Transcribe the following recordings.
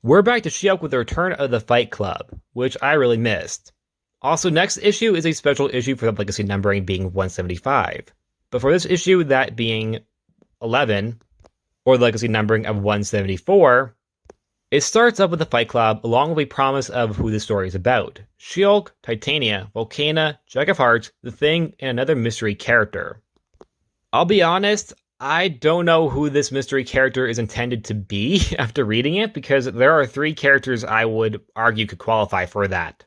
We're back to Shiok with the return of the Fight Club, which I really missed. Also, next issue is a special issue for the legacy numbering being 175. But for this issue, that being 11, or the legacy numbering of 174, it starts up with the Fight Club along with a promise of who the story is about. Shiok, Titania, Volcana, Jack of Hearts, The Thing, and another mystery character. I'll be honest, I don't know who this mystery character is intended to be after reading it, because there are 3 characters I would argue could qualify for that.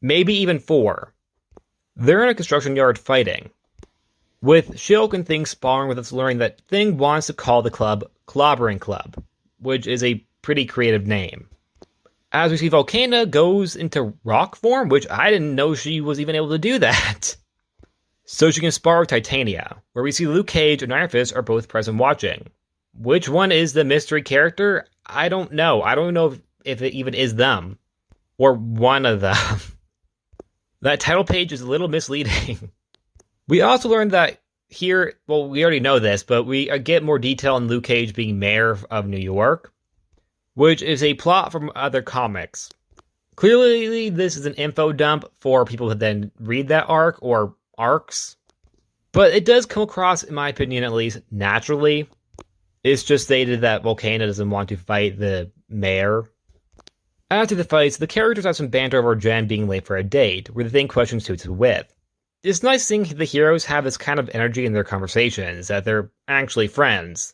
Maybe even 4. They're in a construction yard fighting, with Shiok and Thing sparring, with us learning that Thing wants to call the club Clobberin Club, which is a pretty creative name. As we see, Volcana goes into rock form, which I didn't know she was even able to do that. So she can spar with Titania, where we see Luke Cage and Iron Fist are both present watching. Which one is the mystery character? I don't know. I don't know if it even is them. Or one of them. That title page is a little misleading. We also learned that here, well, we already know this, but we get more detail on Luke Cage being mayor of New York, which is a plot from other comics. Clearly, this is an info dump for people to then read that arc, or arcs, but it does come across, in my opinion at least, naturally. It's just stated that Volcana doesn't want to fight the mayor. After the fights, the characters have some banter over Jen being late for a date, where the Thing questions who it's with. It's nice seeing the heroes have this kind of energy in their conversations, that they're actually friends.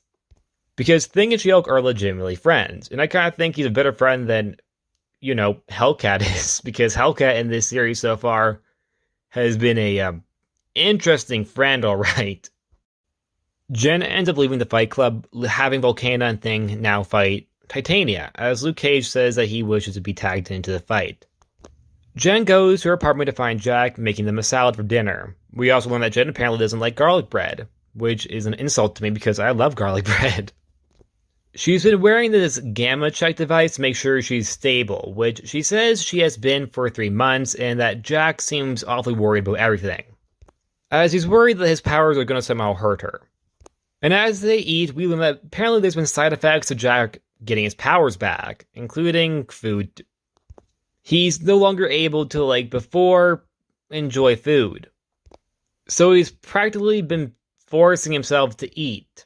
Because Thing and Shiok are legitimately friends, and I kind of think he's a better friend than, Hellcat is, because Hellcat in this series so far has been a interesting friend, alright. Jen ends up leaving the Fight Club, having Volcana and Thing now fight Titania, as Luke Cage says that he wishes to be tagged into the fight. Jen goes to her apartment to find Jack, making them a salad for dinner. We also learn that Jen apparently doesn't like garlic bread, which is an insult to me because I love garlic bread. She's been wearing this gamma check device to make sure she's stable, which she says she has been for 3 months, and that Jack seems awfully worried about everything, as he's worried that his powers are going to somehow hurt her. And as they eat, we learn that apparently there's been side effects to Jack getting his powers back, including food. He's no longer able to, like before, enjoy food. So he's practically been forcing himself to eat.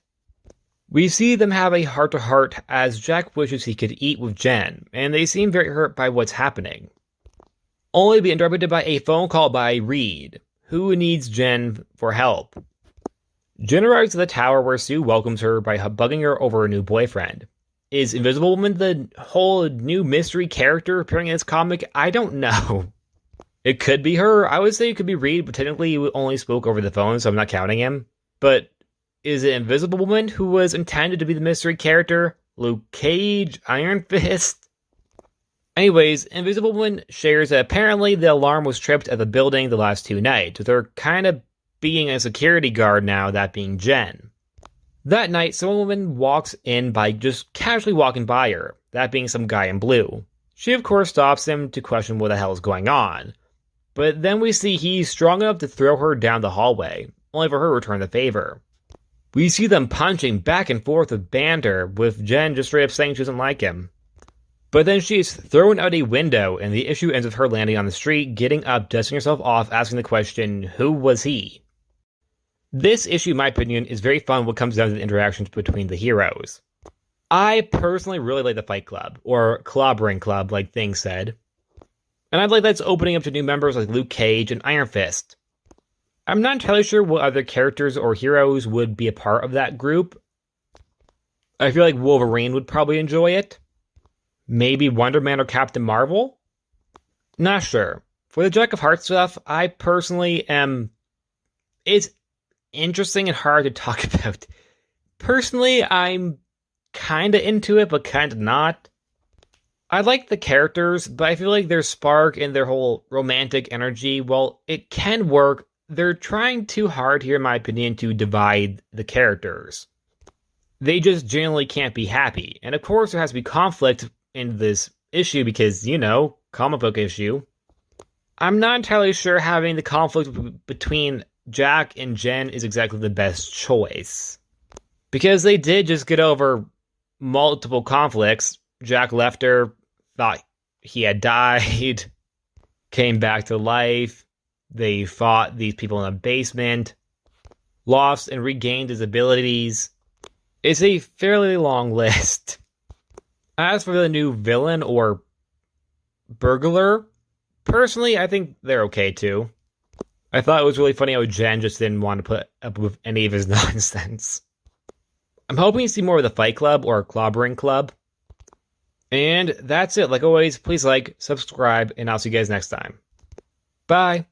We see them have a heart-to-heart as Jack wishes he could eat with Jen, and they seem very hurt by what's happening. Only to be interrupted by a phone call by Reed, who needs Jen for help. Jen arrives at the tower where Sue welcomes her by bugging her over her new boyfriend. Is Invisible Woman the whole new mystery character appearing in this comic? I don't know. It could be her. I would say it could be Reed, but technically he only spoke over the phone, so I'm not counting him. But is it Invisible Woman who was intended to be the mystery character? Luke Cage? Iron Fist? Anyways, Invisible Woman shares that apparently the alarm was tripped at the building the last 2 nights, with her kind of being a security guard now, that being Jen. That night, some woman walks in by just casually walking by her, that being some guy in blue. She of course stops him to question what the hell is going on. But then we see he's strong enough to throw her down the hallway, only for her to return the favor. We see them punching back and forth with banter, with Jen just straight up saying she doesn't like him. But then she's thrown out a window, and the issue ends with her landing on the street, getting up, dusting herself off, asking the question, who was he? This issue, in my opinion, is very fun when it comes down to the interactions between the heroes. I personally really like the Fight Club, or Clobberin Club, like Thing said. And I'd like that's opening up to new members like Luke Cage and Iron Fist. I'm not entirely sure what other characters or heroes would be a part of that group. I feel like Wolverine would probably enjoy it. Maybe Wonder Man or Captain Marvel? Not sure. For the Jack of Hearts stuff, I personally am... It's interesting and hard to talk about. Personally, I'm kinda into it, but kinda not. I like the characters, but I feel like their spark and their whole romantic energy, well, it can work. They're trying too hard here, in my opinion, to divide the characters. They just generally can't be happy. And of course, there has to be conflict in this issue because, comic book issue. I'm not entirely sure having the conflict between Jack and Jen is exactly the best choice. Because they did just get over multiple conflicts Jack left her, thought he had died, came back to life. They fought these people in a basement, lost and regained his abilities. It's a fairly long list. As for the new villain or burglar, personally, I think they're okay too. I thought it was really funny how Jen just didn't want to put up with any of his nonsense. I'm hoping to see more of the Fight Club or Clobberin Club. And that's it. Like always, please like, subscribe, and I'll see you guys next time. Bye!